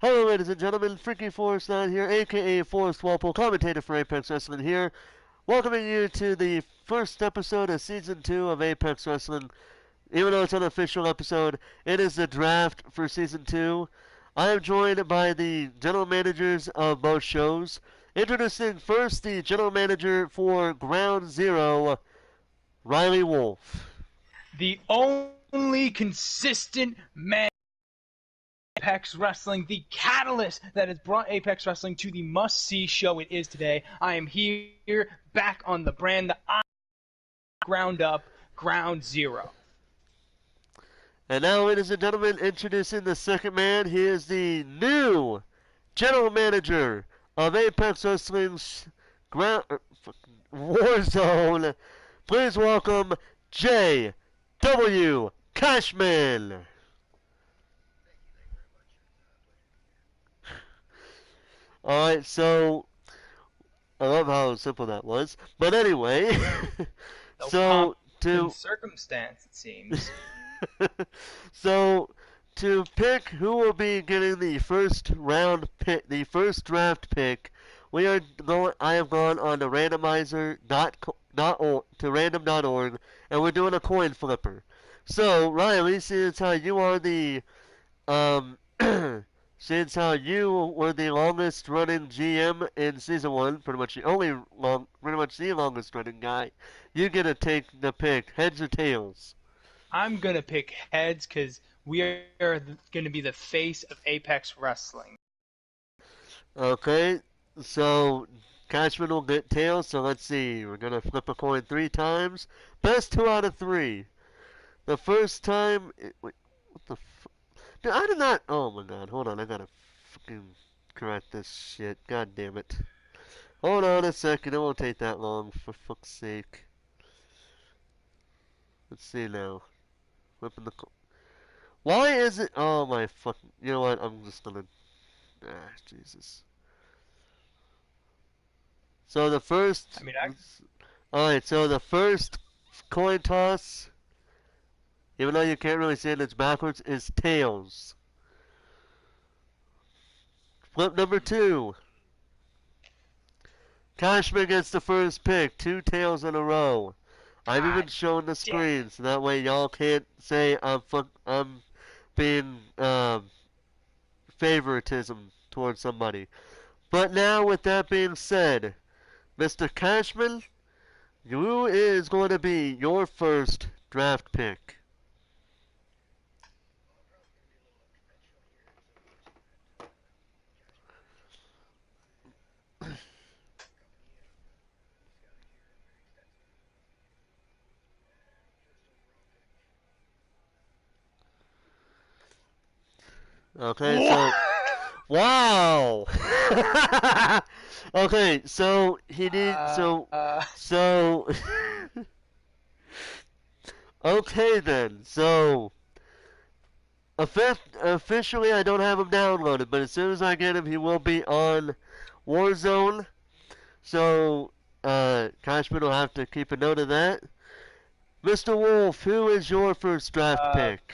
Hello, ladies and gentlemen. Freaky Forest 9 here, aka Forrest Walpole, commentator for Apex Wrestling here, welcoming you to the first episode of Season 2 of Apex Wrestling. Even though it's an official episode, it is the draft for Season 2. I am joined by the general managers of both shows. Introducing first the general manager for Ground Zero, Riley Wolf. The only consistent man Apex Wrestling, the catalyst that has brought Apex Wrestling to the must-see show it is today. I am here, back on the brand that I ground up, Ground Zero. And now, ladies and gentlemen, introducing the second man. He is the new general manager of Apex Wrestling's Warzone. Please welcome J.W. Cashman. Alright, so I love how simple that was. But anyway, No so to circumstance, it seems. So to pick who will be getting the first round pick, the first draft pick, I have gone on to random.org, and we're doing a coin flipper. So Riley, since how you are the um since how you were the longest running GM in season one, pretty much the longest running guy, you get to take the pick, heads or tails. I'm going to pick heads because we are going to be the face of Apex Wrestling. Okay, so Cashman will get tails, so let's see. We're gonna flip a coin 3 times. Best 2 out of 3. The first time. Wait, what the Dude, I did not. Oh my god, hold on. I gotta fucking correct this shit. God damn it. Hold on a second, it won't take that long, for fuck's sake. Let's see now. Flipping the coin. Why is it. Oh my fucking. You know what? I'm just gonna. Ah, Jesus. So the first. I mean, Alright, so the first coin toss, even though you can't really see it, it's backwards, is tails. Flip number 2. Cashman gets the first pick, 2 tails in a row. I've even shown the screen, so that way y'all can't say I'm being favoritism towards somebody. But now, with that being said, Mr. Cashman, who is going to be your first draft pick? Okay, so wow. Okay, so he needs so okay then. So officially I don't have him downloaded, but as soon as I get him he will be on Warzone. So Cashman will have to keep a note of that. Mr. Wolf, who is your first draft pick?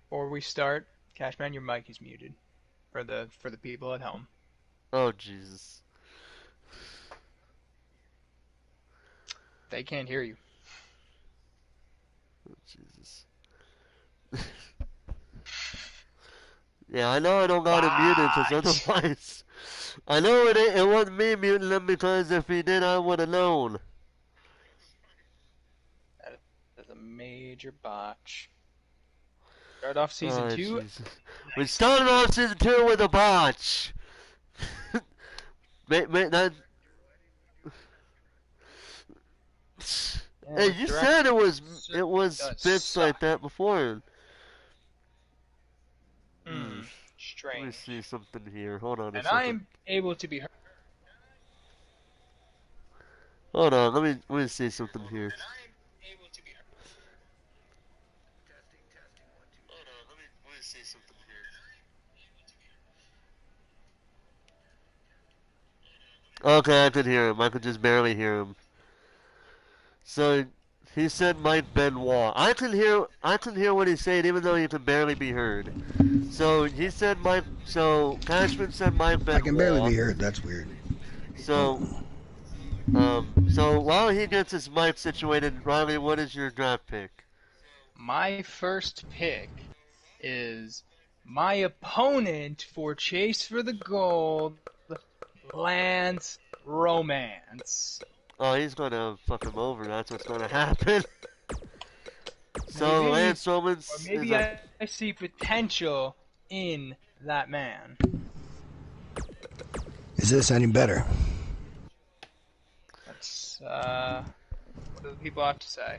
Before we start, Cashman, your mic is muted for the people at home. Oh Jesus. They can't hear you. Oh, Jesus. Yeah, I know I don't got him muted, because otherwise, I know it wasn't me muting him, because if he did, I would have known. That is a major botch. Start off season 2. Jesus. We started off season 2 with a botch. That. Hey, you said it was bits like that before. Strange. Let me see something here. Hold on a second. And I'm able to be heard. Hold on, let me see something here. Okay, I could hear him. I could just barely hear him. So, He said Mike Benoit. I can hear what he's saying even though he can barely be heard. So he said Mike. So Cashman said Mike Benoit. I can barely be heard. That's weird. So so while he gets his mic situated, Riley, what is your draft pick? My first pick is my opponent for Chase for the Gold, Lance Romance. Oh, he's gonna fuck him over. That's what's gonna happen. So Maybe, Lance Romans. or maybe I see potential in that man. Is this any better? That's what do the people have to say?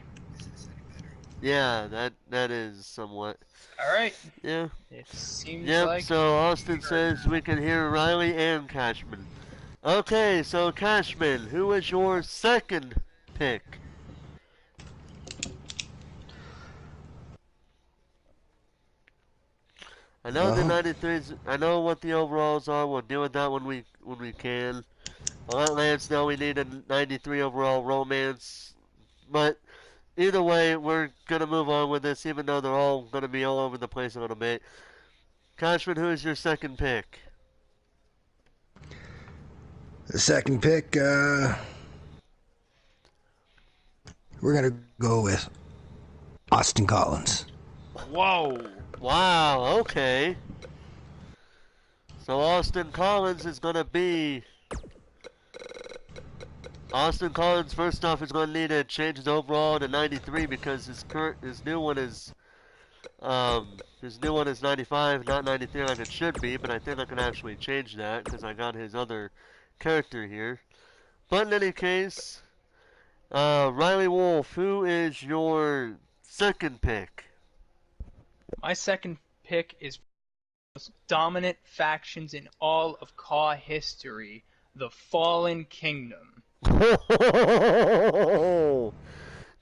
Yeah, that is somewhat. All right. Yeah. It seems Yep. like. So Austin says we can hear Riley and Cashman. Okay, so Cashman, who is your second pick? I know the 93s. I know what the overalls are. We'll deal with that when we can. I'll let Lance know we need a 93 overall romance. But either way, we're gonna move on with this, even though they're all gonna be all over the place a little bit. Cashman, who is your second pick? The second pick, we're gonna go with Austin Collins. Whoa. Wow, okay. So Austin Collins is gonna be. Austin Collins, first off, is going to need to change his overall to 93 because his new one is 95, not 93 like it should be. But I think I can actually change that because I got his other character here. But in any case, Riley Wolf, who is your second pick? My second pick is most dominant factions in all of CAW history, the Fallen Kingdom.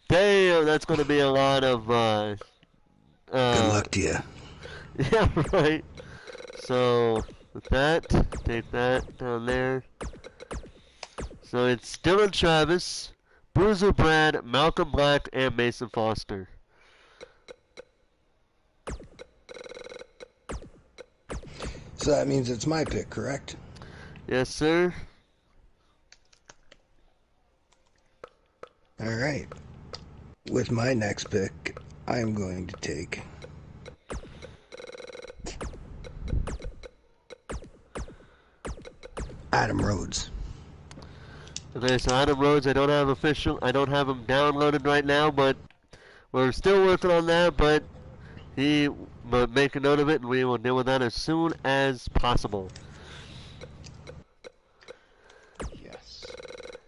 Damn, that's going to be a lot of Good luck to you. Yeah, right. So with that, take that down there. So it's Dylan Travis, Bruiser Brad, Malcolm Black, and Mason Foster. So that means it's my pick, correct? Yes, sir. All right. With my next pick, I am going to take Adam Rhodes. Okay, so Adam Rhodes, I don't have him downloaded right now, but we're still working on that, but make a note of it and we will deal with that as soon as possible. Yes.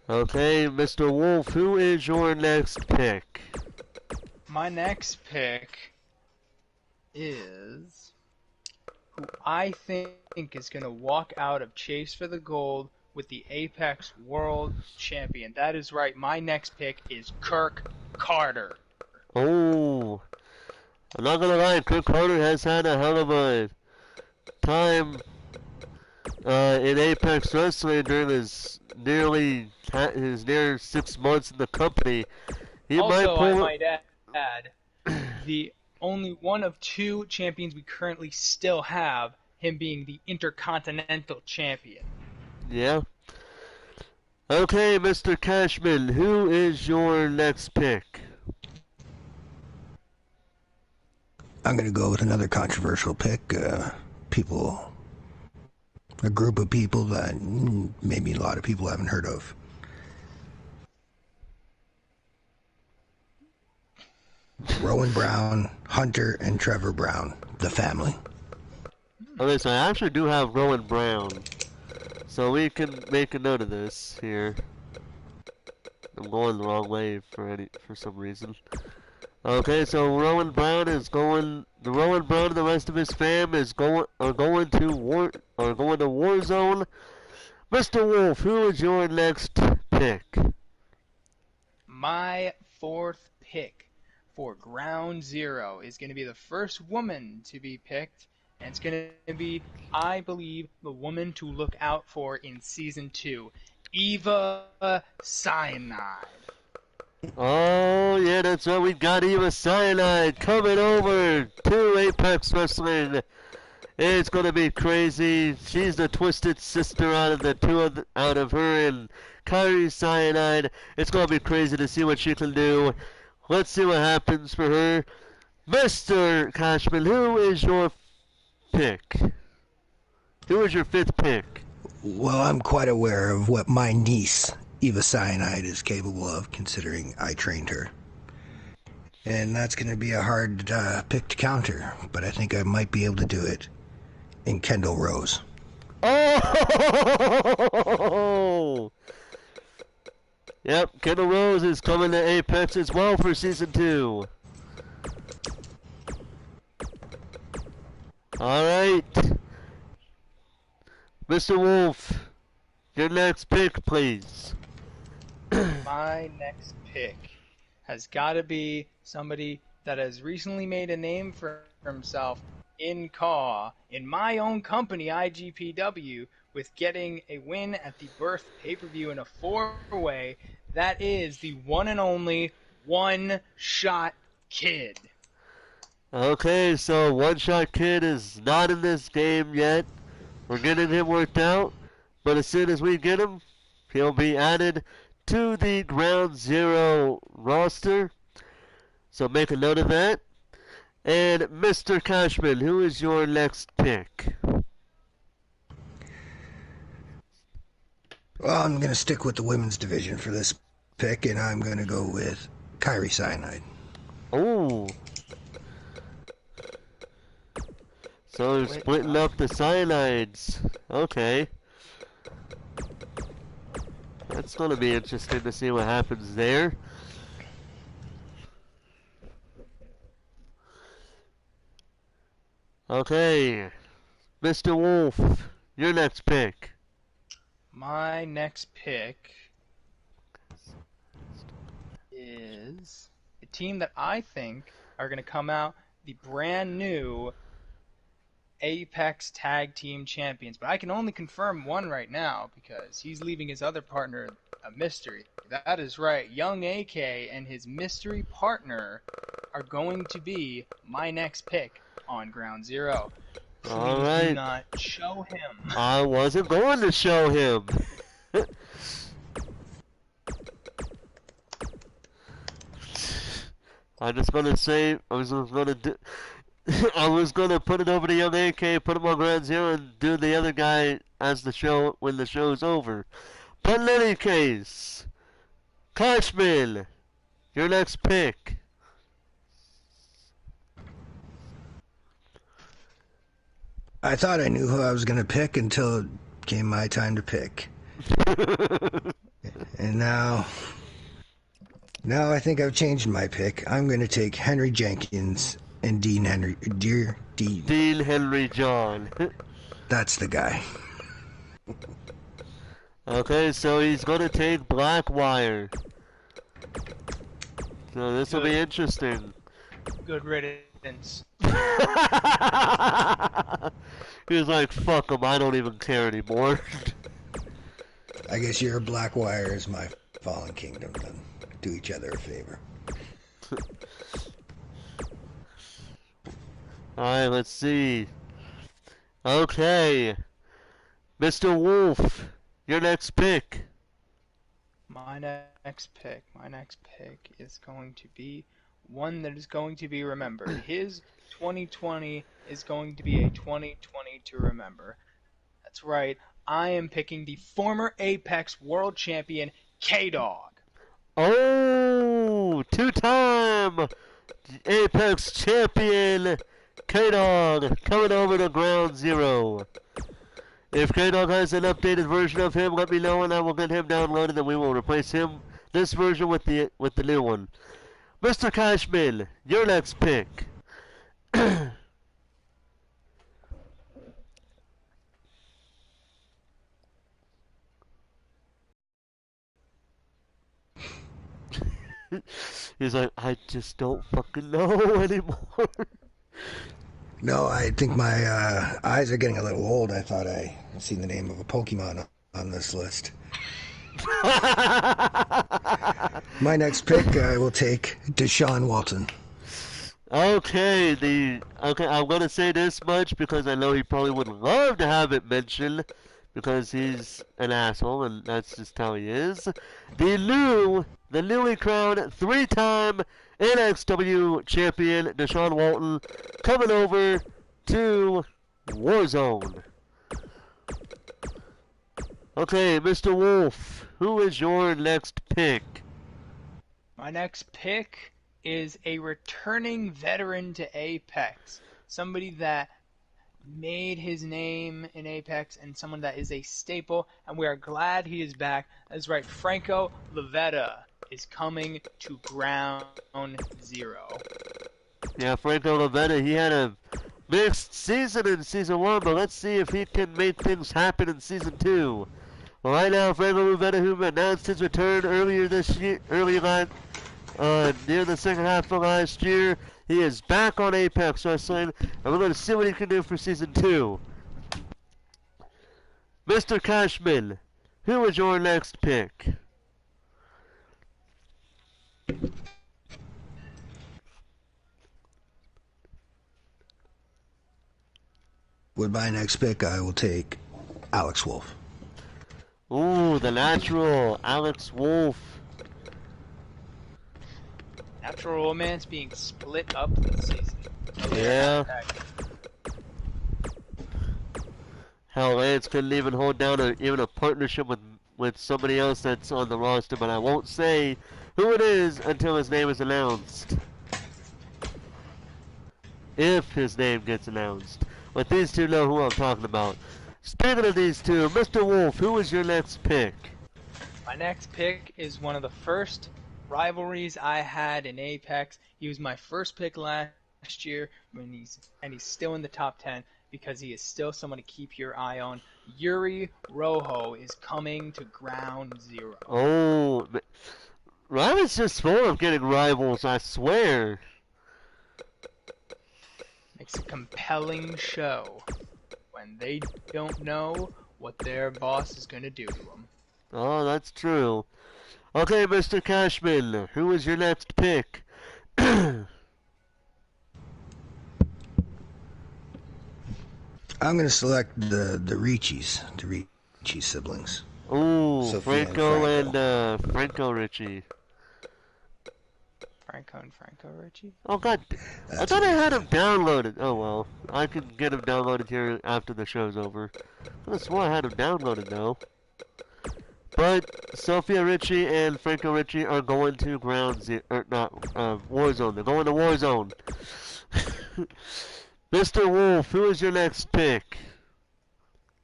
Okay, Mr. Wolf, who is your next pick? My next pick is who I think is going to walk out of Chase for the Gold with the Apex World Champion. That is right. My next pick is Kirk Carter. Oh, I'm not gonna lie, Kirk Carter has had a hell of a time in Apex Wrestling during his near 6 months in the company. I might add, the only one of two champions we currently still have, him being the Intercontinental Champion. Yeah. Okay, Mr. Cashman, who is your next pick? I'm going to go with another controversial pick. A group of people that maybe a lot of people haven't heard of. Rowan Brown, Hunter, and Trevor Brown, the family. Okay, so I actually do have Rowan Brown. So we can make a note of this here. I'm going the wrong way for some reason. Okay, so Rowan Brown and the rest of his fam are going to Warzone. Mr. Wolf, who is your next pick? My fourth pick for Ground Zero is going to be the first woman to be picked, and it's going to be, I believe, the woman to look out for in Season 2, Eva Cyanide. Oh, yeah, that's right. We got Eva Cyanide coming over to Apex Wrestling. It's gonna be crazy. She's the twisted sister out of the out of her and Kyrie Cyanide. It's gonna be crazy to see what she can do. Let's see what happens for her. Mr. Cashman, who is your pick? Who is your fifth pick? Well, I'm quite aware of what my niece, Eva Cyanide, is capable of, considering I trained her. And that's going to be a hard pick to counter, but I think I might be able to do it in Kendall Rose. Oh! Yep, Kendall Rose is coming to Apex as well for Season 2. Alright. Mr. Wolf, your next pick, please. My next pick has got to be somebody that has recently made a name for himself in CAW, in my own company, IGPW, with getting a win at the Birth pay-per-view in a 4-way. That is the one and only One Shot Kid. Okay, so One Shot Kid is not in this game yet. We're getting him worked out, but as soon as we get him, he'll be added to the Ground Zero roster. So make a note of that. And Mr. Cashman, who is your next pick? Well, I'm going to stick with the women's division for this pick, and I'm going to go with Kyrie Cyanide. Oh. So they're splitting up the cyanides. Okay. That's going to be interesting to see what happens there. Okay. Mr. Wolf, your next pick. My next pick is a team that I think are going to come out the brand new Apex Tag Team Champions. But I can only confirm one right now because he's leaving his other partner a mystery. That is right. Young AK and his mystery partner are going to be my next pick on Ground Zero. Please All right. do not show him. I wasn't going to show him. I'm just gonna say I was gonna put it over to Young AK, put him on Ground Zero, and do the other guy as the show when the show's over. But in any case, Cashman, your next pick. I thought I knew who I was going to pick until it came my time to pick. And now I think I've changed my pick. I'm going to take Henry Jenkins and Dean Henry John. That's the guy. Okay, so he's going to take Blackwire. So this will be interesting. Good riddance. He was like, fuck him, I don't even care anymore. I guess your Blackwire is my Fallen Kingdom, then. Do each other a favor. Alright, let's see. Okay. Mr. Wolf, your next pick. My next pick is going to be one that is going to be remembered. His 2020 is going to be a 2020 to remember. That's right. I am picking the former Apex World Champion, K-Dog. Oh, two-time Apex Champion K-Dog coming over to Ground Zero. If K-Dog has an updated version of him, let me know and I will get him downloaded and we will replace him, this version with the new one. Mr. Cashman, your next pick. He's like, I just don't fucking know anymore. No, I think my eyes are getting a little old. I thought I seen the name of a Pokemon on this list. My next pick, I will take Deshaun Walton. Okay, I'm gonna say this much because I know he probably would love to have it mentioned because he's an asshole and that's just how he is. The newly crowned three-time NXW champion Deshaun Walton coming over to Warzone. Okay, Mr. Wolf, who is your next pick? My next pick is a returning veteran to Apex. Somebody that made his name in Apex and someone that is a staple, and we are glad he is back. That's right, Franco Lavetta is coming to Ground Zero. Yeah, Franco Lavetta, he had a mixed season in Season 1, but let's see if he can make things happen in Season 2. Well, right now, Franco Lavetta, who announced his return earlier this year, near the second half of last year, he is back on Apex Wrestling, and we're going to see what he can do for Season 2. Mr. Cashman, who is your next pick? With my next pick, I will take Alex Wolf. Ooh, the natural, Alex Wolf. Natural Romance being split up this season. Yeah. Hell, Lance couldn't even hold down even a partnership with somebody else that's on the roster, but I won't say who it is until his name is announced. If his name gets announced. But these two know who I'm talking about. Speaking of these two, Mr. Wolf, who is your next pick? My next pick is one of the first rivalries I had in Apex. He was my first pick last year and he's still in the top 10 because he is still someone to keep your eye on. Yuri Rojo is coming to Ground Zero. Oh, Rival's just full of getting rivals, I swear. Makes a compelling show when they don't know what their boss is going to do to them. Oh, that's true. Okay, Mr. Cashman, who is your next pick? I'm going to select the Ricci's, the Ricci siblings. Ooh, Sophia Franco and and Franco Ricci. Franco and Franco Ricci? Oh god, I thought I had him downloaded. Oh well, I can get him downloaded here after the show's over. I could have swore I had him downloaded though. But Sophia Ricci and Franco Ricci are going to Warzone. They're going to Warzone. Mr. Wolf, who is your next pick?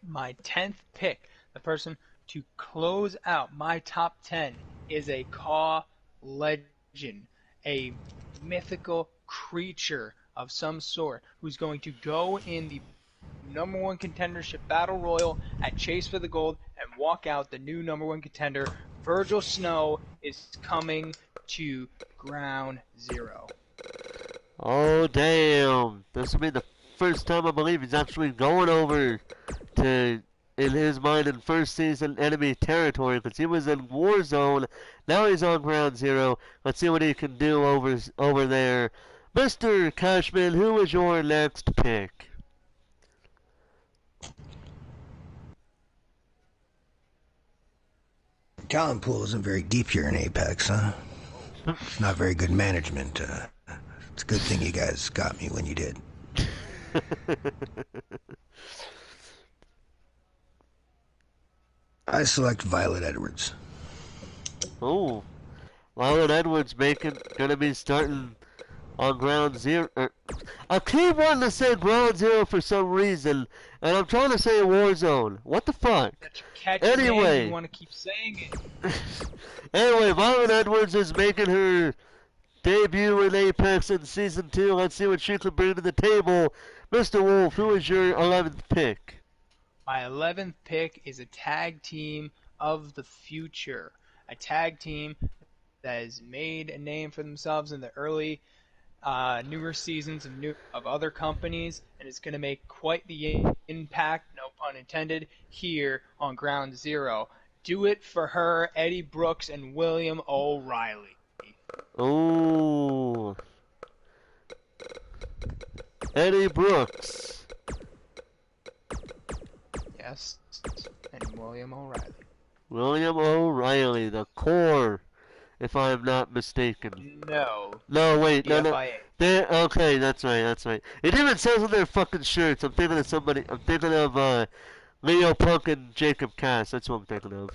My 10th pick, the person to close out my top 10, is a CAW legend, a mythical creature of some sort who's going to go in the #1 contendership battle royal at Chase for the Gold and walk out the new #1 contender. Virgil Snow is coming to Ground Zero. Oh damn! This will be the first time I believe he's actually going over to, in his mind, in first season enemy territory because he was in Warzone. Now he's on Ground Zero. Let's see what he can do over there. Mr. Cashman, who is your next pick? Talent pool isn't very deep here in Apex, huh? It's not very good management. It's a good thing you guys got me when you did. I select Violet Edwards. Oh, Violet Edwards gonna be starting on Ground Zero. I keep wanting to say Ground Zero for some reason, and I'm trying to say Warzone. What the fuck? Anyway, you want to keep saying it. Anyway, Violet Edwards is making her debut in Apex in Season 2. Let's see what she can bring to the table. Mr. Wolf, who is your 11th pick? My 11th pick is a tag team of the future. A tag team that has made a name for themselves in the early, newer seasons of other companies, and it's going to make quite the impact, no pun intended, here on Ground Zero. Do it for her, Eddie Brooks, and William O'Reilly. Oh. Eddie Brooks. Yes, and William O'Reilly. William O'Reilly, the core, if I'm not mistaken. No. No, wait, no. DFIA. Okay, that's right. It even says on their fucking shirts. I'm thinking of Leo Punk and Jacob Cass. That's what I'm thinking of.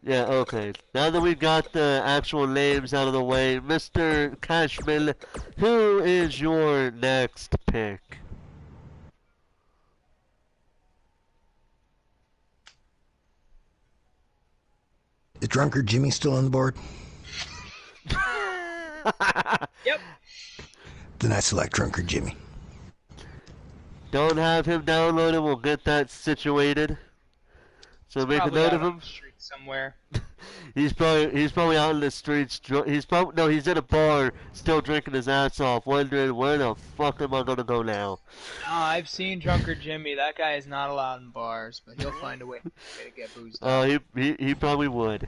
Yeah, okay. Now that we got the actual names out of the way, Mr. Cashman, who is your next pick? Is Drunkard Jimmy still on the board? Yep. Then I select Drunkard Jimmy. Don't have him downloaded. We'll get that situated. So make a note of him. Street somewhere. He's probably out in the streets. He's in a bar, still drinking his ass off, wondering where the fuck am I gonna go now. I've seen Drunkard Jimmy. That guy is not allowed in bars, but he'll find a way to get boozed. Oh, he probably would.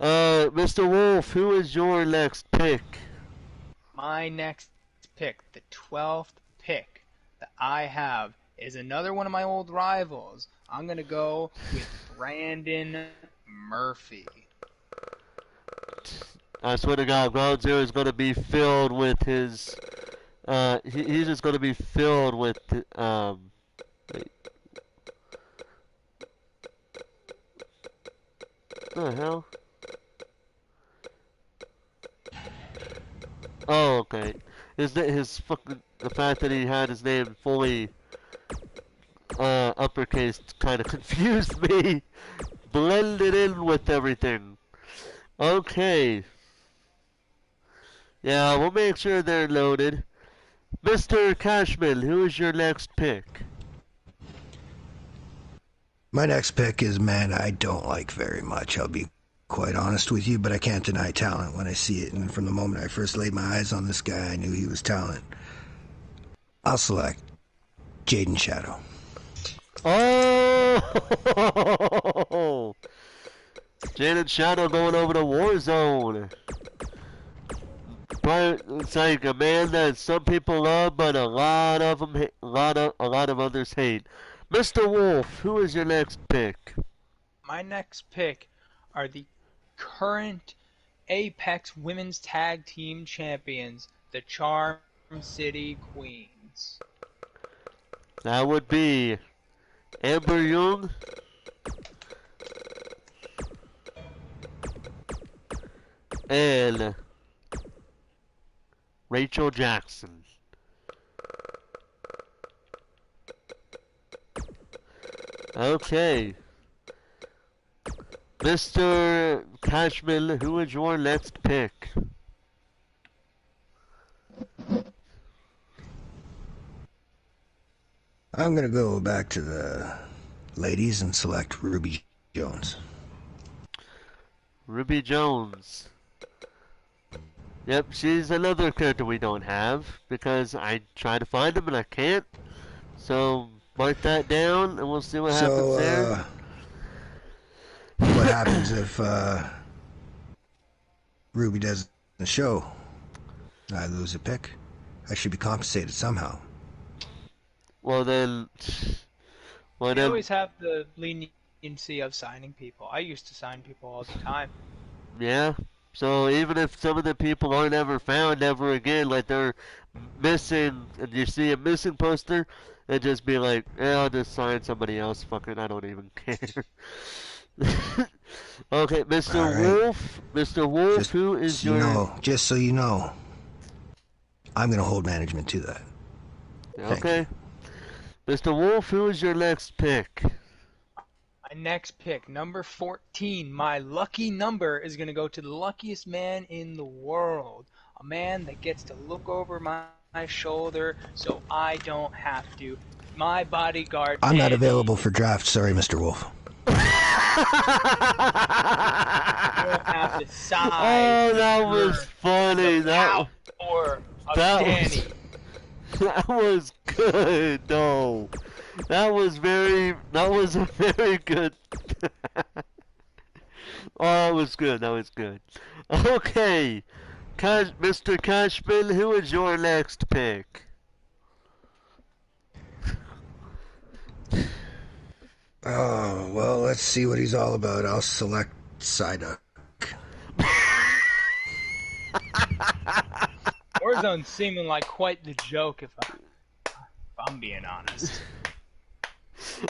Mr. Wolf, who is your next pick? My next pick, the 12th pick that I have, is another one of my old rivals. I'm gonna go with Brandon Murphy. I swear to God, Ground Zero is going to be filled with his. He's just going to be filled with. What the hell? Oh, okay. His fucking the fact that he had his name fully uppercase kind of confused me. Blended in with everything. Okay. Yeah, we'll make sure they're loaded. Mr. Cashman, who is your next pick? My next pick is a man I don't like very much. I'll be quite honest with you, but I can't deny talent when I see it. And from the moment I first laid my eyes on this guy, I knew he was talent. I'll select Jaden Shadow. Oh! Jaden Shadow going over to Warzone. But it's like a man that some people love, but a lot of others hate. Mr. Wolf, who is your next pick? My next pick are the current Apex Women's Tag Team Champions, the Charm City Queens. That would be Amber Young, and Rachel Jackson. Okay. Mr. Cashman, who is your next pick? I'm going to go back to the ladies and select Ruby Jones. Ruby Jones. Yep, she's another character we don't have because I try to find them and I can't. So mark that down and we'll see what happens there. What happens if Ruby does the show? I lose a pick. I should be compensated somehow. Well then, you always have the leniency of signing people. I used to sign people all the time. Yeah. So even if some of the people aren't ever found ever again, like they're missing, and you see a missing poster, and just be like, yeah, I'll just sign somebody else. Fuck it, I don't even care. Okay, Mr. Right. Wolf. Mr. Wolf, Just who is so your... You know, just so you know, I'm going to hold management to that. Okay. Mr. Wolf, who is your next pick? My next pick, number 14. My lucky number is going to go to the luckiest man in the world. A man that gets to look over my shoulder so I don't have to. My bodyguard. I'm not available for draft. Sorry, Mr. Wolf. You don't have to size. Oh, that was funny. Or that Danny. That was good. No, that was a very good. Oh, that was good. That was good. Okay, Mr. Cashman, who is your next pick? Oh, well, let's see what he's all about. I'll select Psyduck. Warzone's seeming like quite the joke, if I'm being honest.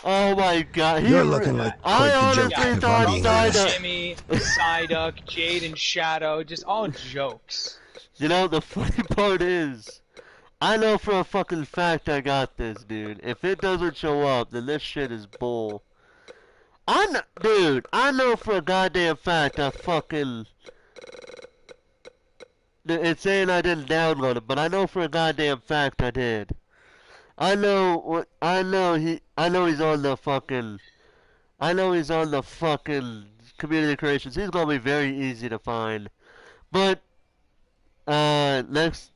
Oh my God! You're looking like quite I the joke, honestly if thought I'm being honest. Psyduck. Jimmy, Psyduck, Jade and Shadow, just all jokes. You know, the funny part is, I know for a fucking fact I got this, dude. If it doesn't show up, then this shit is bull. Dude, I know for a goddamn fact I fucking. It's saying I didn't download it, but I know for a goddamn fact I did. I know he's on the fucking. I know he's on the fucking community creations. He's gonna be very easy to find. But next,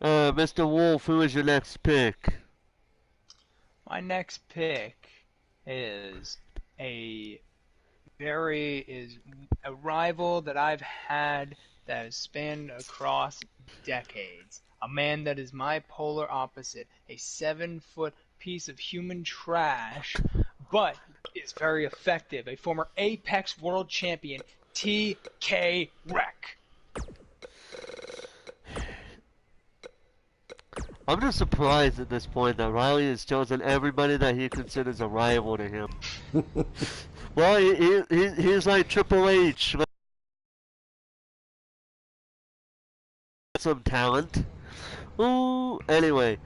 Mr. Wolf, who is your next pick? My next pick is a rival that I've had that has spanned across decades. A man that is my polar opposite, a 7-foot piece of human trash, but is very effective. A former Apex World Champion, TK Wreck. I'm just surprised at this point that Riley has chosen everybody that he considers a rival to him. Well, he's like Triple H. Some talent. Ooh, anyway.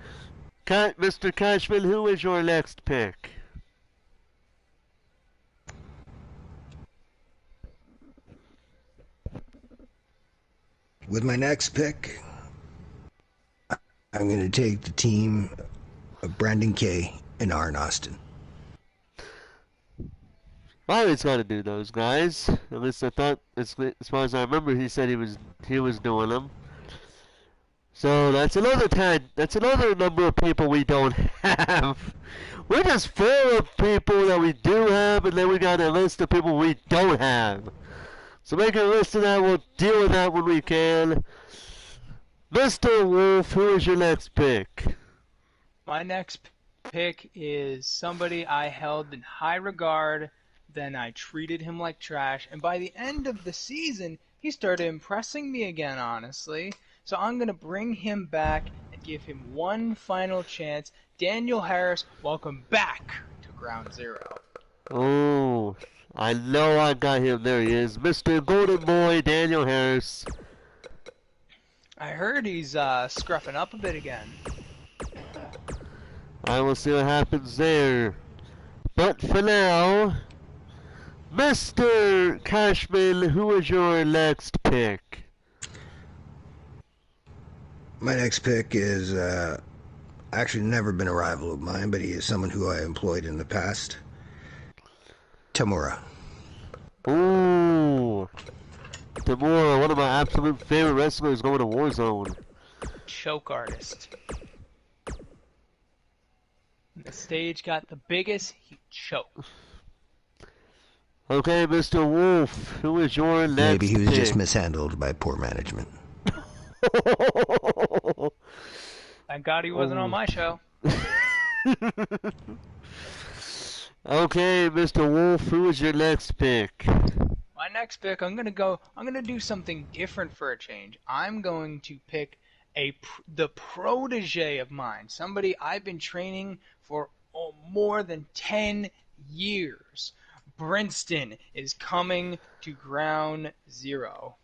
Mr. Cashman, who is your next pick? With my next pick, I'm going to take the team of Brandon Kay and Arn Austin. Riley's got to do those guys. At least I thought, as far as I remember, he said he was doing them. So that's another number of people we don't have. We're just full of people that we do have, and then we got a list of people we don't have. So make a list of that. We'll deal with that when we can. Mr. Wolf, who is your next pick? My next pick is somebody I held in high regard, then I treated him like trash, and by the end of the season, he started impressing me again, honestly. So I'm going to bring him back and give him one final chance. Daniel Harris, welcome back to Ground Zero. Oh, I know I got him. There he is. Mr. Golden Boy, Daniel Harris. I heard he's scruffing up a bit again. I will see what happens there. But for now, Mr. Cashman, who is your next pick? My next pick is actually never been a rival of mine, but he is someone who I employed in the past. Tamura. Ooh. Tamura, one of my absolute favorite wrestlers going to Warzone. Choke artist. The stage got the biggest, he choked. Okay, Mr. Wolf, who is your next Maybe he was pick? just mishandled by poor management. Thank God he wasn't on my show. Okay, Mr. Wolf, who is your next pick? My next pick, I'm gonna do something different for a change. I'm going to pick the protege of mine, somebody I've been training for more than 10 years. Brinston is coming to Ground Zero.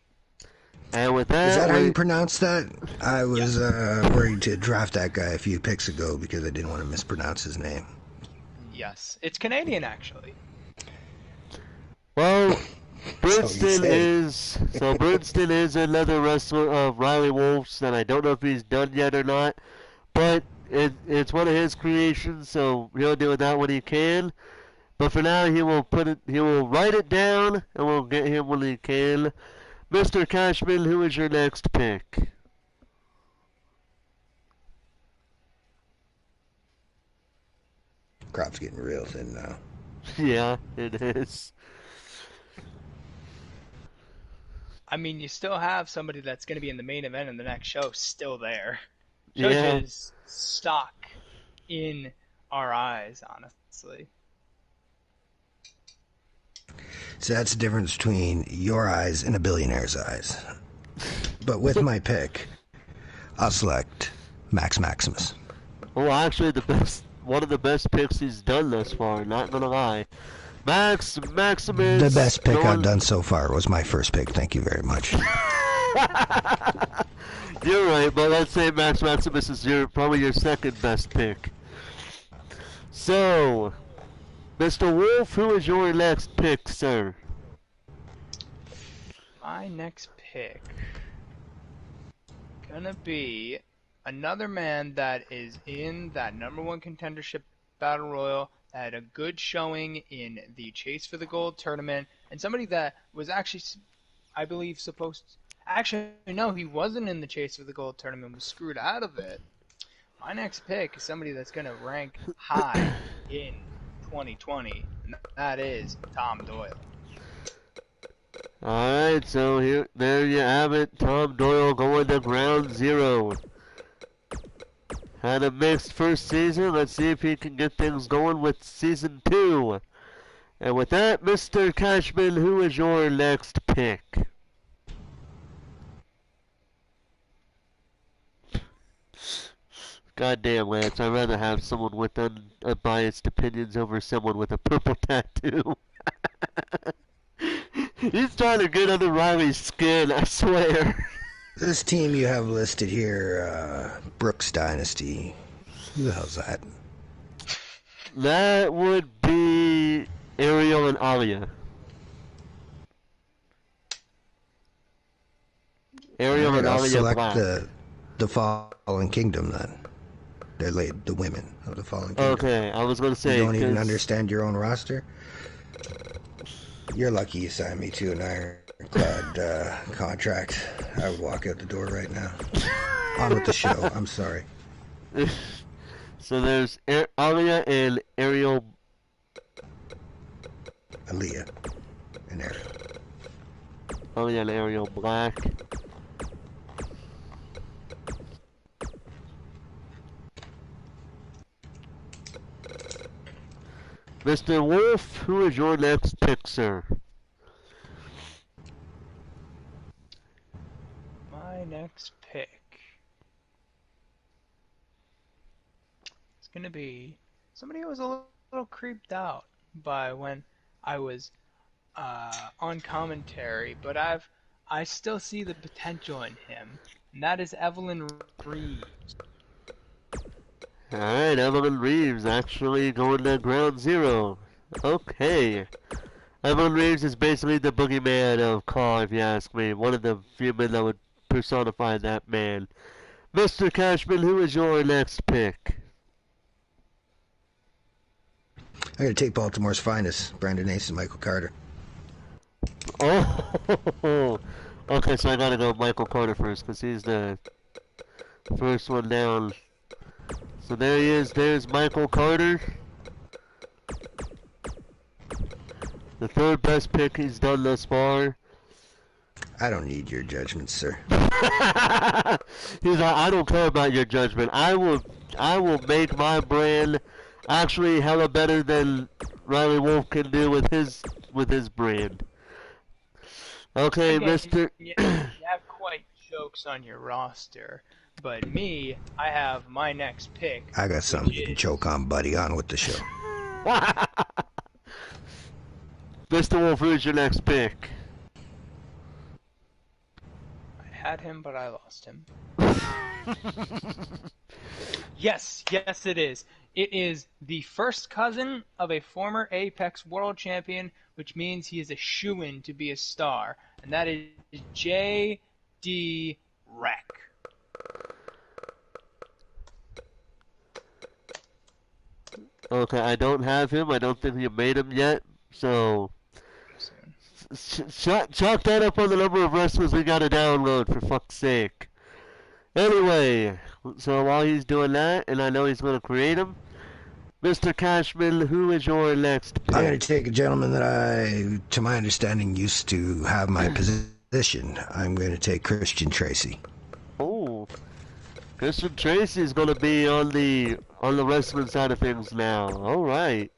And with that, Is that how you pronounce that? I was worried to draft that guy a few picks ago because I didn't want to mispronounce his name. Yes, it's Canadian actually. well, Brinston is another wrestler of Riley Wolf's that I don't know if he's done yet or not, but it's one of his creations, so he'll do that when he can. But for now, he will write it down, and we'll get him when he can. Mr. Cashman, who is your next pick? Crop's getting real thin now. Yeah, it is. I mean, you still have somebody that's going to be in the main event in the next show still there. Yeah. Judge's stock in our eyes, honestly. So that's the difference between your eyes and a billionaire's eyes. But with my pick, I'll select Max Maximus. Well, actually, one of the best picks he's done thus far. Not gonna lie, Maximus. The best pick I've done so far was my first pick. Thank you very much. You're right, but let's say Max Maximus is probably your second best pick. So, Mr. Wolf, who is your next pick, sir? My next pick gonna be another man that is in that #1 contendership battle royal, that had a good showing in the Chase for the Gold tournament, and somebody that was actually, I believe, actually, no, he wasn't in the Chase for the Gold tournament, was screwed out of it. My next pick is somebody that's going to rank high in 2020, and that is Tom Doyle. Alright, so there you have it. Tom Doyle going to ground zero. Had a mixed first season. Let's see if he can get things going with season 2. And with that, Mr. Cashman, who is your next pick? Goddamn, Lance, I'd rather have someone with unbiased opinions over someone with a purple tattoo. He's trying to get under Riley's skin, I swear. This team you have listed here, Brooks Dynasty. Who the hell's that? That would be Ariel and Alia. Ariel and I'll Alia select Black. the Fallen Kingdom then. They're the women of the Fallen Kingdom. Okay, I was going to say... You don't even understand your own roster? You're lucky you signed me to an ironclad contract. I would walk out the door right now. On with the show. I'm sorry. So there's Alia and Ariel... Aaliyah and Ariel. Alia and Ariel Black. Mr. Wolf, who is your next pick, sir? My next pick is going to be somebody who was a little creeped out by when I was on commentary, but I still see the potential in him, and that is Evelyn Reeves. Alright, Evelyn Reeves actually going to ground zero. Okay. Evelyn Reeves is basically the boogeyman of Caw, if you ask me. One of the few men that would personify that man. Mr. Cashman, who is your next pick? I'm going to take Baltimore's finest, Brandon Ace and Michael Carter. Oh, okay, so I gotta go Michael Carter first, because he's the first one down. So there he is, there's Michael Carter. The third best pick he's done thus far. I don't need your judgment, sir. He's like, I don't care about your judgment. I will make my brand actually hella better than Riley Wolf can do with his brand. Okay, Again, Mr. You have quite jokes on your roster, but me, I have my next pick. I got something you can choke on, buddy. On with the show. Mr. Wolf, who's your next pick? I had him, but I lost him. Yes, it is. It is the first cousin of a former Apex World Champion, which means he is a shoo-in to be a star, and that is J.D. Wreck. Okay, I don't have him. I don't think you made him yet. So, chalk that up on the number of wrestlers we gotta download, for fuck's sake. Anyway, so while he's doing that, and I know he's gonna create him, Mr. Cashman, who is your next pick? I'm going to take a gentleman that to my understanding, used to have my position. I'm going to take Christian Tracy. Oh, Christian Tracy is going to be on the wrestling side of things now. All right.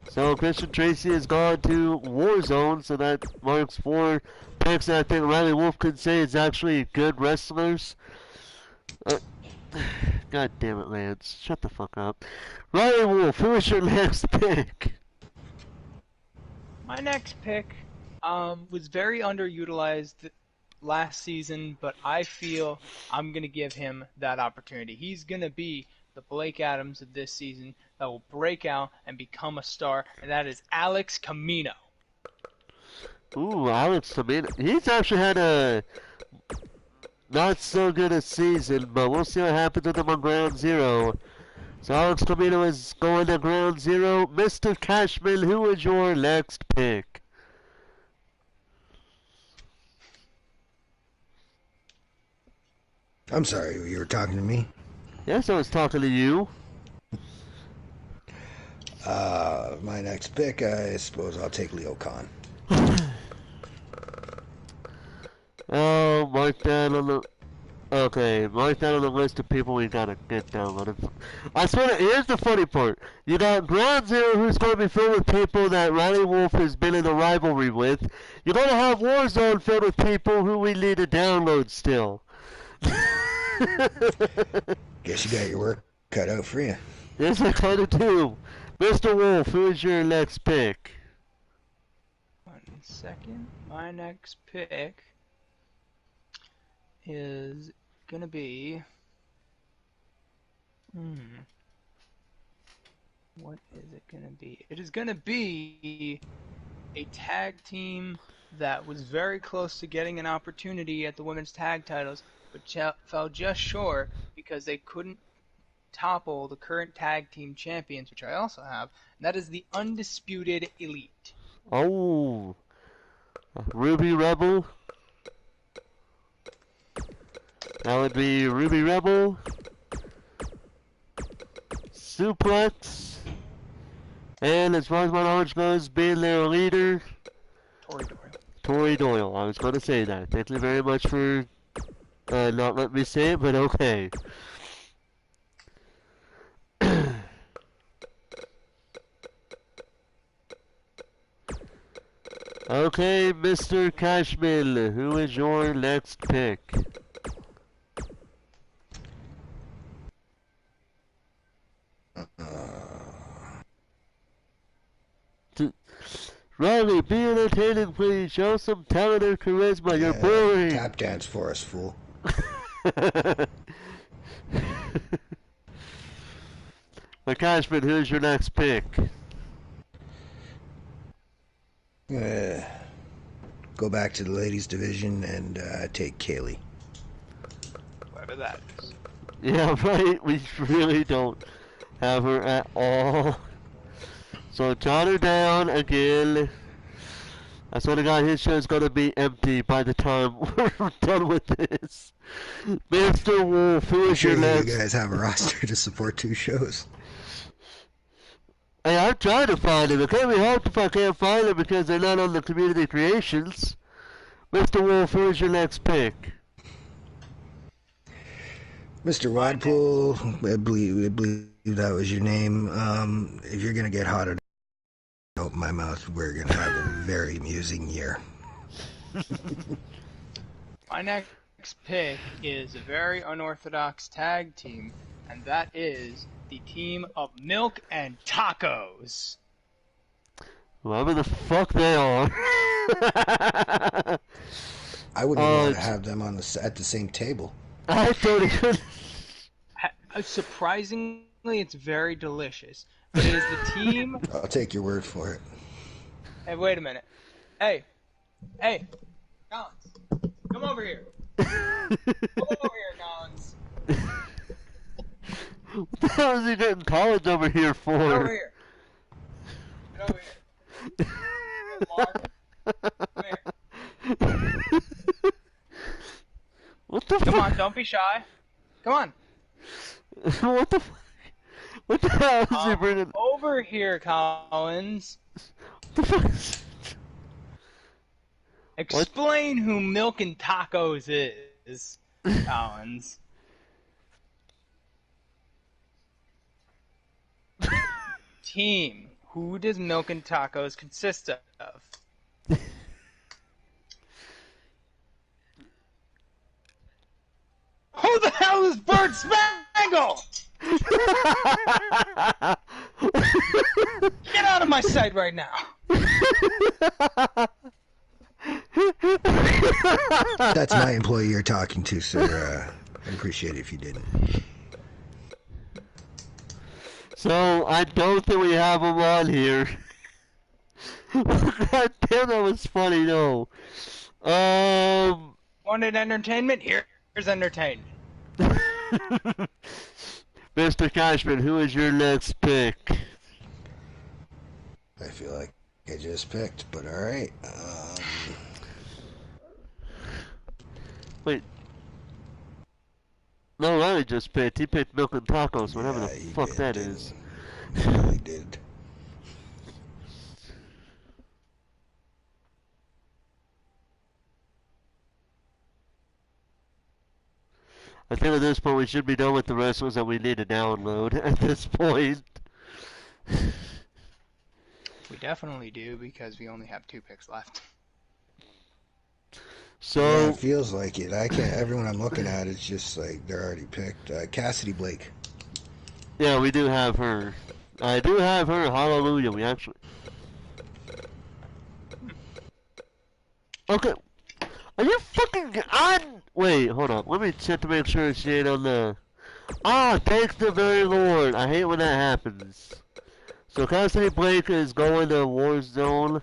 So Christian Tracy has gone to Warzone, so that marks 4 picks that I think Riley Wolf could say is actually good wrestlers. God damn it, Lance. Shut the fuck up. Riley Wolf, who is your next pick? My next pick was very underutilized last season, but I feel I'm going to give him that opportunity. He's going to be the Blake Adams of this season that will break out and become a star, and that is Alex Camino. Ooh, Alex Camino. He's actually had a not so good a season, but we'll see what happens with him on Ground Zero. So Alex Camino is going to Ground Zero. Mr. Cashman, who is your next pick? I'm sorry, you were talking to me? Yes, I was talking to you. My next pick, I suppose I'll take Leo Khan. Oh, mark that on the... Okay, mark that on the list of people we gotta get downloaded. I swear, here's the funny part. You got Ground Zero, who's going to be filled with people that Riley Wolf has been in a rivalry with. You're going to have Warzone filled with people who we need to download still. Guess you got your work cut out for you. Yes, I kind of do. Mr. Wolf, who is your next pick? 1 second. My next pick is gonna be what is it gonna be? It is gonna be a tag team that was very close to getting an opportunity at the women's tag titles, but fell just short because they couldn't topple the current tag team champions, which I also have, and that is the Undisputed Elite. Oh, Ruby Rebel. That would be Ruby Rebel, Suplex, and as far as my knowledge goes, being their leader, Tori Doyle. Tori Doyle. I was going to say that. Thank you very much for not letting me say it, but okay. Okay, Mr. Cashman, who is your next pick? Riley, be entertaining, please. Show some talent and charisma. You're boring. Tap dance for us, fool. But Cashman, who's your next pick? Go back to the ladies division and take Kaylee. Whatever that is. Yeah, right. We really don't have her at all. So jot her down again. I swear to God, his show is going to be empty by the time we're done with this. Mr. Wolf, who is your next? You guys have a roster to support 2 shows. Hey, I'm trying to find them. It can't be hard if I can't find them because they're not on the community creations. Mr. Wolf, who is your next pick? Mr. Wadpool, I believe that was your name. If you're gonna get hot enough, open my mouth, we're gonna have a very amusing year. My next pick is a very unorthodox tag team, and that is the team of Milk and Tacos. Whoever the fuck they are. I wouldn't want to have them at the same table. I don't even... Surprisingly, it's very delicious. But it is the team... I'll take your word for it. Hey, wait a minute. Hey, Collins, come over here. Come over here, Collins. What the hell is he getting Collins over here for? Get over here. Get over here. Mark, come here. What the Come on, don't be shy. Come on. What the What the hell is he bringing? Over here, Collins. The fuck is... Explain who Milk and Tacos is, Collins. Team, who does Milk and Tacos consist of? Who the hell is Bert Spangle? Get out of my sight right now. That's my employee you're talking to, sir. I'd appreciate it if you didn't. So, I don't think we have him on here. God damn, that was funny, though. Wanted entertainment? Here's entertainment. Mr. Cashman, who is your next pick? I feel like I just picked, but alright. Wait. No, Riley just picked. He picked Milk and Tacos, whatever the fuck that is. He really did. I think at this point we should be done with the wrestlers that we need to download at this point. We definitely do, because we only have 2 picks left. So yeah, it feels like it. I can't. Everyone I'm looking at, it's just like they're already picked. Cassidy Blake. yeah, we do have her. I do have her. Hallelujah. We actually. Okay. Are you fucking on? Wait, hold on. Let me check to make sure she ain't on the. Ah, thanks the very Lord. I hate when that happens. So Cassidy Blake is going to Warzone,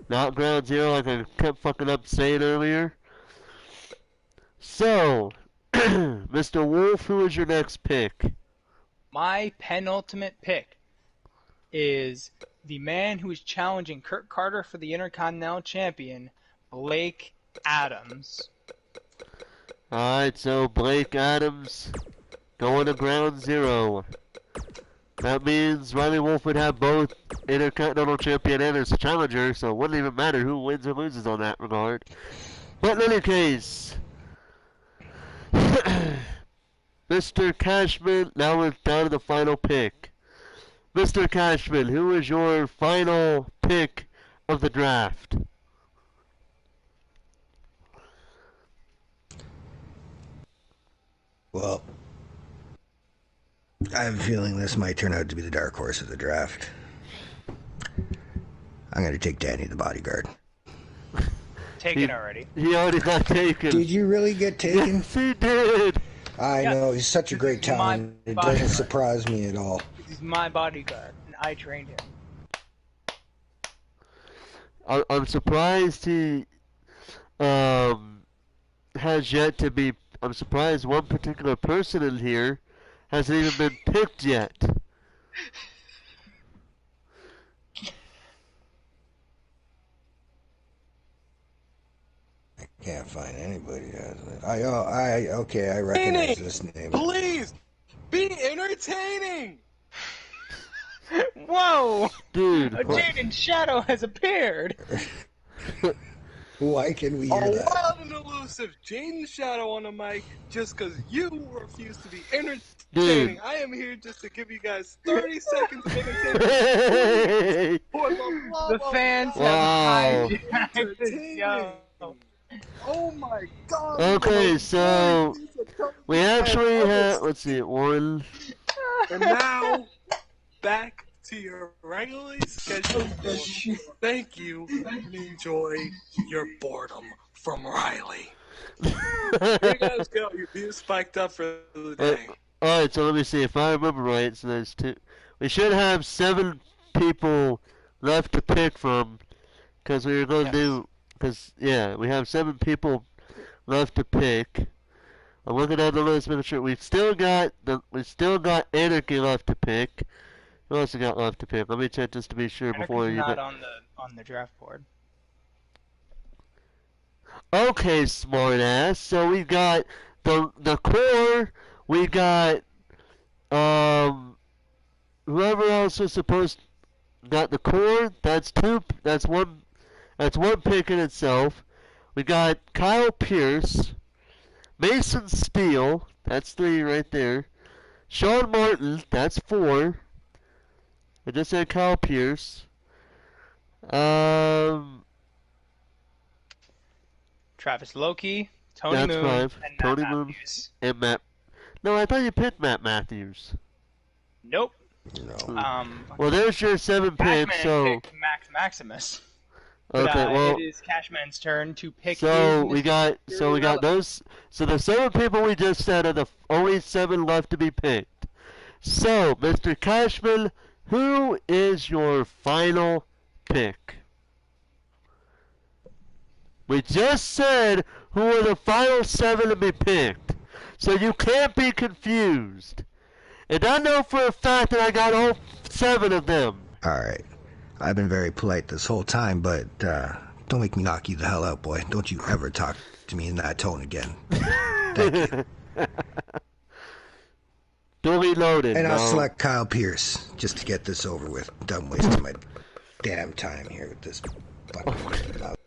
not Ground Zero, like I kept fucking up saying earlier. So, Mr. Wolf, who is your next pick? My penultimate pick is the man who is challenging Kurt Carter for the Intercontinental Champion, Blake Adams. Alright, so Blake Adams going to Ground Zero. That means Riley Wolf would have both Intercontinental Champion and as a challenger, so it wouldn't even matter who wins or loses on that regard. But in any case, Mr. Cashman, now we're down to the final pick. Mr. Cashman, who is your final pick of the draft? Well, I have a feeling this might turn out to be the dark horse of the draft. I'm going to take Danny the Bodyguard. Taken already. He already got taken. Did you really get taken? Yes, he did. I know, he's such a great He's my talent. It bodyguard. doesn't surprise me at all. He's my bodyguard, and I trained him. I'm surprised he has yet to be. I'm surprised one particular person in here hasn't even been picked yet. I can't find anybody. Okay, I recognize this name. Please be entertaining. Whoa! Dude, A Jaden Shadow has appeared! Why can we A hear that? wild and elusive Jaden Shadow on the mic just because you refuse to be entertaining. Dude. I am here just to give you guys 30 seconds of entertainment. Hey! For the love The of fans God. Wow. have hijacked this show. Oh my God. Okay, so we actually have. Let's see, one. And now, back to your regularly scheduled show. Thank you, and enjoy your boredom from Riley. Here you guys go. You're being spiked up for the day. Alright, so let me see. If I remember right, so there's two. We should have 7 people left to pick from. Because we were going to do. Because, yeah, we have 7 people left to pick. I'm looking at the list, making sure we still got Anarchy left to pick. Who else we got left to pick? Let me check just to be sure before Anarchy's you. not on the draft board. Okay, smartass. So we got the core. We got whoever else is supposed got the core. That's two. That's one. That's one pick in itself. We got Kyle Pierce, Mason Steele. That's three right there. Sean Martin. That's four. I just said Kyle Pierce. Travis Loki, Tony That's Moon, five. and Tony Matt Moon Matthews. and Matt. No, I thought you picked Matt Matthews. Nope. No. Well, there's your seven picks. Cashman So picked Max Maximus. But, okay, well, it is Cashman's turn to pick. so his we got mystery those. So the seven people we just said are the only seven left to be picked. So, Mr. Cashman, who is your final pick? We just said who are the final seven to be picked, so you can't be confused. And I know for a fact that I got all seven of them. All right. I've been very polite this whole time, but don't make me knock you the hell out, boy. Don't you ever talk to me in that tone again. Thank you. Duly loaded. And I'll no. select Kyle Pierce just to get this over with. I'm done wasting my damn time here with this fucking loud.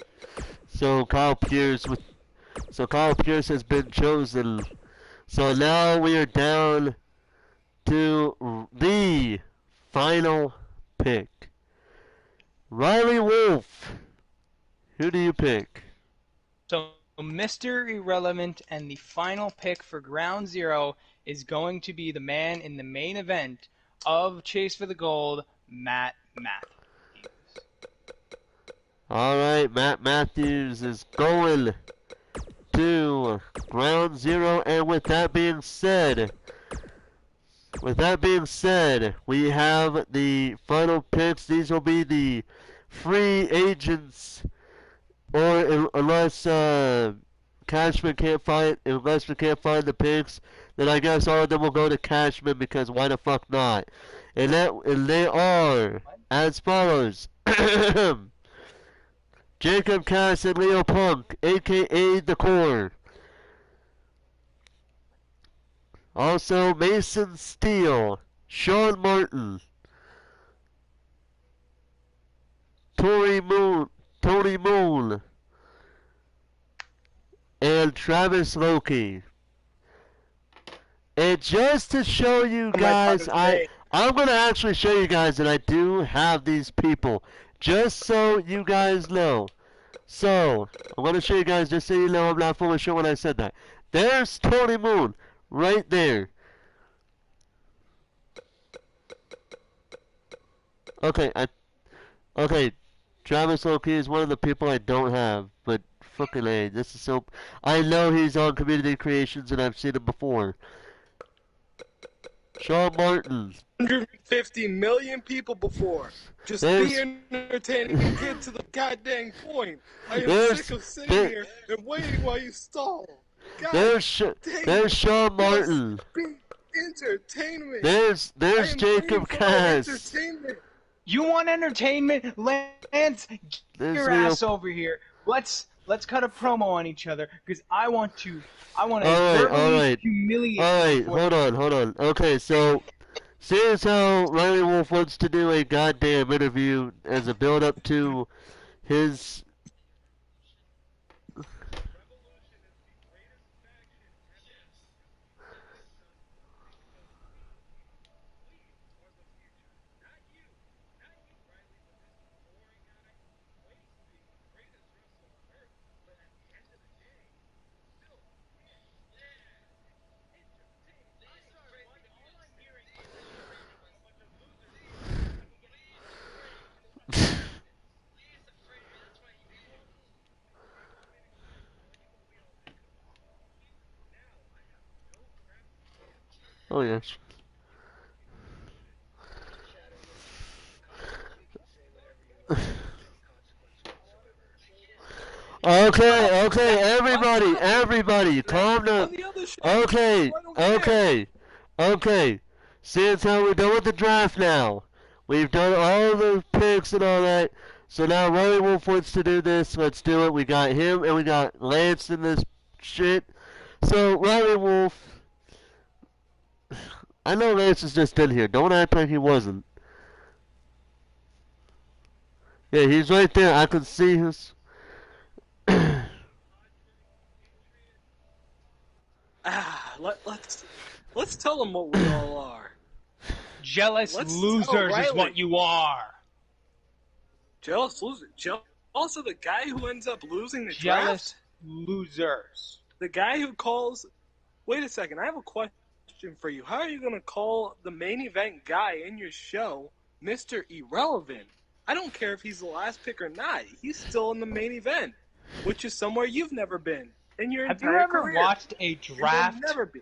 So Kyle Pierce has been chosen. So now we are down to the final pick. Riley Wolf. Who do you pick? So Mr. Irrelevant and the final pick for Ground Zero is going to be the man in the main event of Chase for the Gold, Matt Matthews. Alright, Matt Matthews is going to Ground Zero, and with that being said, we have the final picks. These will be the free agents, or unless Cashman can't find the picks, then I guess all of them will go to Cashman, because why the fuck not? And they are as follows. Jacob Cass and Leo Punk, aka The Core. Also Mason Steele, Sean Martin, Tony Moon, and Travis Loki. And just to show you guys, I'm going to actually show you guys that I do have these people, just so you guys know. So, I'm going to show you guys just so you know I'm not full of shit when I said that. There's Tony Moon, right there. Okay, Travis Loki is one of the people I don't have, but fucking A, this is so... I know he's on Community Creations and I've seen him before. Sean Martin. 150 million people before. Just be entertaining and get to the goddamn point. I am sick of sitting here and waiting while you stall. God there's Sean Martin. Be entertainment. There's Jacob Cass. You want entertainment? Lance, get your ass over here. Let's cut a promo on each other, because I want to Alright. humiliate Alright, hold on. Okay, so seeing as how Riley Wolf wants to do a goddamn interview as a build up to his oh yes. Okay, everybody, calm down. Okay. Since how we're done with the draft now, we've done all the picks and all that, so now Riley Wolf wants to do this, let's do it. We got him and we got Lance in this shit. So, Riley Wolf, I know Lance has just been here. Don't act like he wasn't. Yeah, he's right there. I can see his. Let's tell them what we all are. Jealous Let's tell losers is Riley. what you are. Jealous loser. Also, the guy who ends up losing the Jealous draft. losers. The guy who calls. Wait a second. I have a question for you. How are you gonna call the main event guy in your show Mr. Irrelevant? I don't care if he's the last pick or not. He's still in the main event, which is somewhere you've never been in your Have you entire ever career. watched a And draft? you'll never be.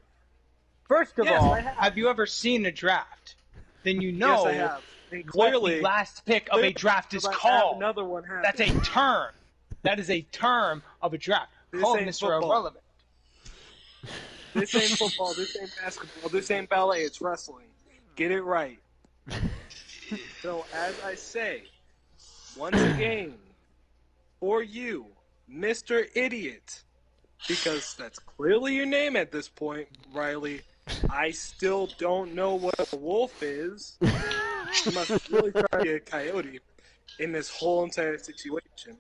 First of Yes, all, I have. have you ever seen a draft? Then you know Yes, I have. And what clearly, the last pick of a draft is I have called. another one happen. That's a term. That is a term of a draft. This Called ain't Mr. football. Irrelevant. This ain't football. This ain't basketball. This ain't ballet. It's wrestling. Get it right. So, as I say, once again, for you, Mr. Idiot, because that's clearly your name at this point, Riley, I still don't know what a wolf is. You must really try to be a coyote in this whole entire situation.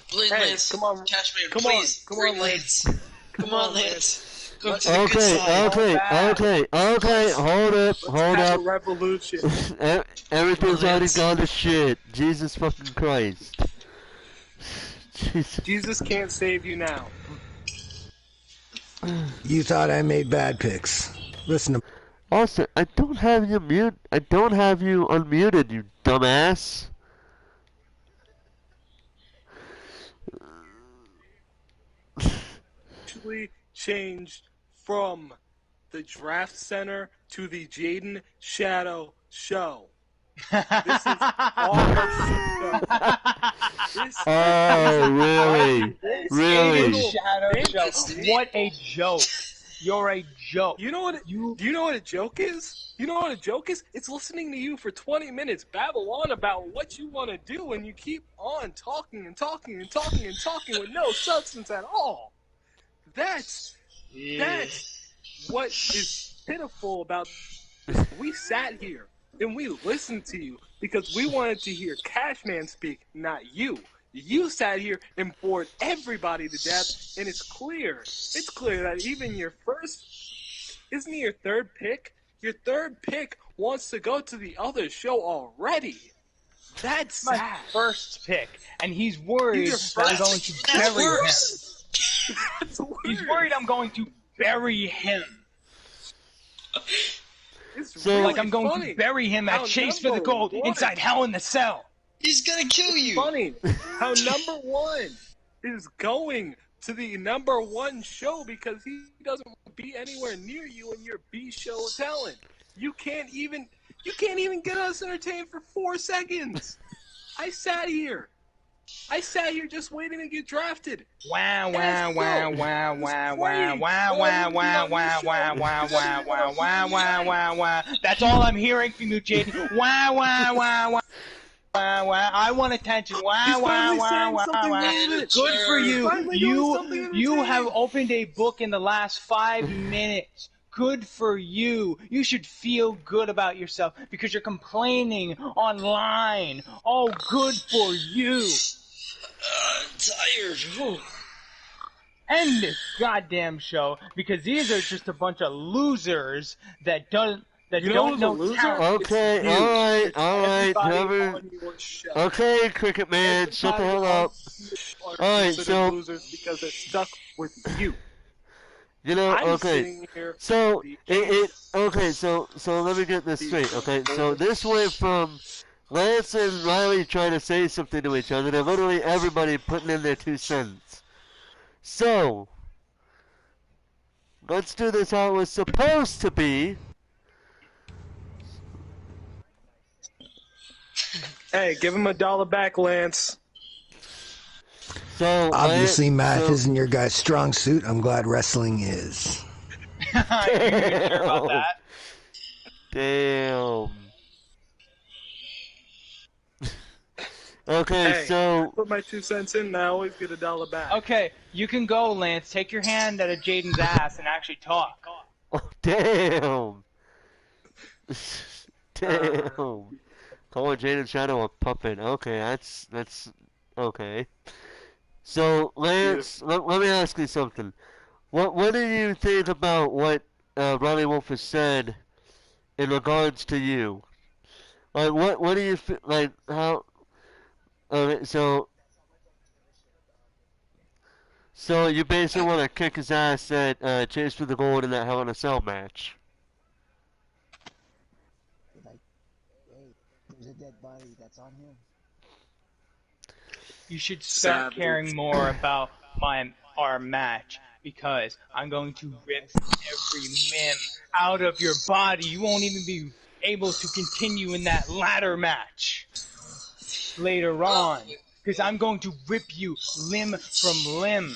Please, Hey, Lance, come on, Cashmere, come please, on, bring Lance. Come on, Lance. Go to the good Okay, side. okay. Hold Let's up. have a revolution. Everything's already Lance. gone to shit. Jesus fucking Christ. Jesus. Jesus can't save you now. You thought I made bad picks. Listen to Also, I don't have you unmuted, you dumbass. Actually changed from the Draft Center to the Jaden Shadow Show. This is our show. This Oh, really? Really? Aiden Shadow Show. That's What a joke. You're a joke. You know what? Do you know what a joke is? You know what a joke is? It's listening to you for 20 minutes babble on about what you want to do, and you keep on talking and talking and talking and talking with no substance at all. That's what is pitiful about this. We sat here and we listened to you because we wanted to hear Cashman speak, not you. You sat here and bored everybody to death, and it's clear that even your isn't he your third pick? Your third pick wants to go to the other show already. That's My sad. first pick, and he's worried He's that your I'm going first to pick. That's bury him. worse. That's He's weird. worried I'm going to bury him. It's So- really Like I'm going funny. to bury him How at Chase for the number Gold one- inside Hell in the Cell. He's gonna kill you. Funny how number one is going to the number one show because he doesn't want to be anywhere near you and your B show talent. You can't even get us entertained for 4 seconds. I sat here just waiting to get drafted. Wow, wow, Yes, wow, no. wow, It's wow, great. wow, wow, All wow, you wow, do wow, on wow, this wow, show wow, is wow, just wow, watch wow, the wow, wow. That's all I'm hearing from you, Jaden. Wow, wow, wow, wow. Wow, wow. I want attention. Wow, He's wow, finally wow, saying wow, something wow. relevant. Good for He's you. finally doing something You have entertaining. opened a book in the last 5 minutes. Good for you. You should feel good about yourself because you're complaining online. Oh, good for you. I'm tired. Whew. End this goddamn show because these are just a bunch of losers that don't You know don't who's a know loser? talent. Okay, It's you. alright, It's alright, everybody Trevor. on your show. Okay, Cricket Man, shut the hell up. Are Alright, considered so- losers because they're stuck with you. You know, I'm okay. sitting here. So so let me get this straight, okay? So this went from Lance and Riley trying to say something to each other to literally everybody putting in their 2 cents. So let's do this how it was supposed to be. Hey, give him $1 back, Lance. So obviously math so, isn't your guy's strong suit. I'm glad wrestling is. I didn't hear about that. Damn. Okay, Hey, so put my 2 cents in, and I always get $1 back. Okay, you can go, Lance. Take your hand out of Jaden's ass and actually talk. Damn. Damn. Calling Jaden Shadow a puppet. Okay, that's okay. So Lance, let me ask you something. What do you think about what Ronnie Wolf has said in regards to you? Like what do you like how? Okay, so you basically want to kick his ass at Chase for the Gold in that Hell in a Cell match. Like, hey, there's a dead body that's on here. You should start caring more about our match, because I'm going to rip every limb out of your body. You won't even be able to continue in that ladder match later on, because I'm going to rip you limb from limb.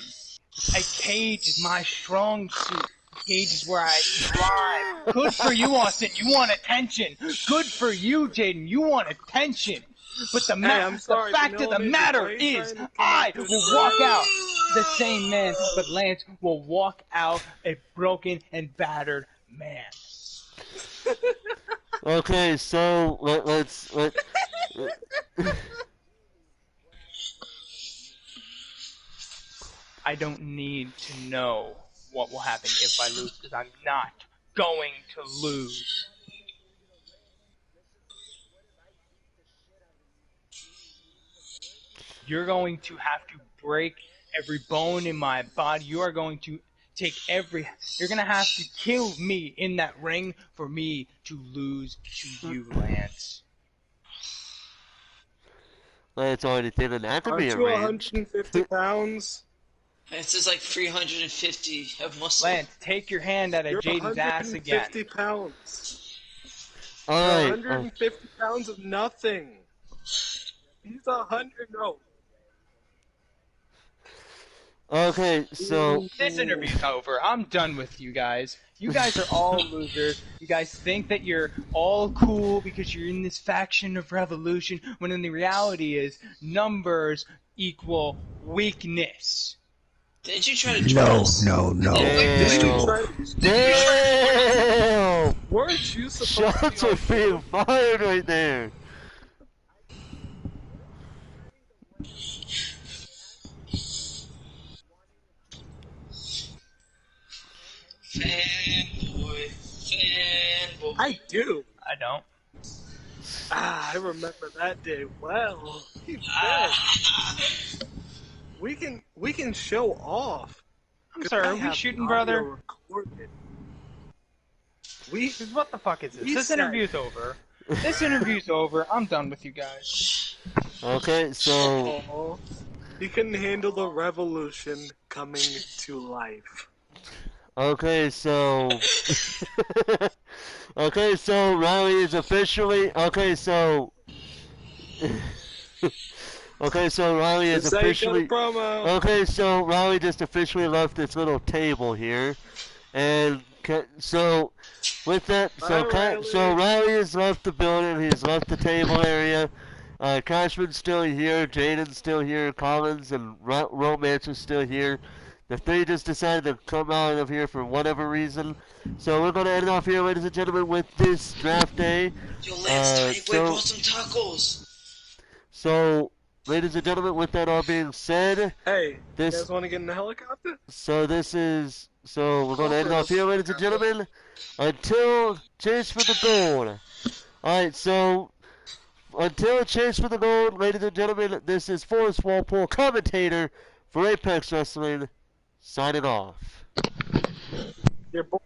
A cage is my strong suit. A cage is where I thrive. Good for you, Austin. You want attention. Good for you, Jaden. You want attention. But the fact of the matter is, I will walk out the same man, but Lance will walk out a broken and battered man. Okay, so let's. I don't need to know what will happen if I lose, because I'm not going to lose. You're going to have to break every bone in my body. You are going to take you're going to have to kill me in that ring for me to lose to you, Lance. Lance already did an academy Aren't you arranged. 150 pounds? Lance is like 350 of muscle. Lance, take your hand out of You're Jaden's ass again. 150 pounds. Alright. 150 pounds of nothing. He's 100. No. Okay, so This interview's over. I'm done with you guys. You guys are all losers. You guys think that you're all cool because you're in this faction of Revolution, when in the reality is numbers equal weakness. Didn't you try to join us? No. damn. Weren't you supposed Shots to are being fired right there. Fanboy. I do. I don't. I remember that day well. We can show off. I'm sorry, are we shooting, brother? What the fuck is this? We This said- interview's over. This interview's over. I'm done with you guys. Okay, so You couldn't handle the revolution coming to life. okay, so okay, so Riley is officially okay, so Riley is Just say you got a officially promo. okay, so Riley just officially left this little table here, and so with that, so Bye, Riley. so Riley has left the building. He's left the table area. Cashman's still here. Jaden's still here. Collins and Romance are still here. The three just decided to come out of here for whatever reason. So we're going to end off here, ladies and gentlemen, with this draft day. Yo, Lance, Tiny Boy so- brought some tacos. So, ladies and gentlemen, with that all being said, Hey, this- you guys want to get in the helicopter? so we're going to end it off here, ladies and gentlemen, until Chase for the Gold. Alright, so until Chase for the Gold, ladies and gentlemen, this is Forrest Walpole, commentator for Apex Wrestling, signing off. Your boy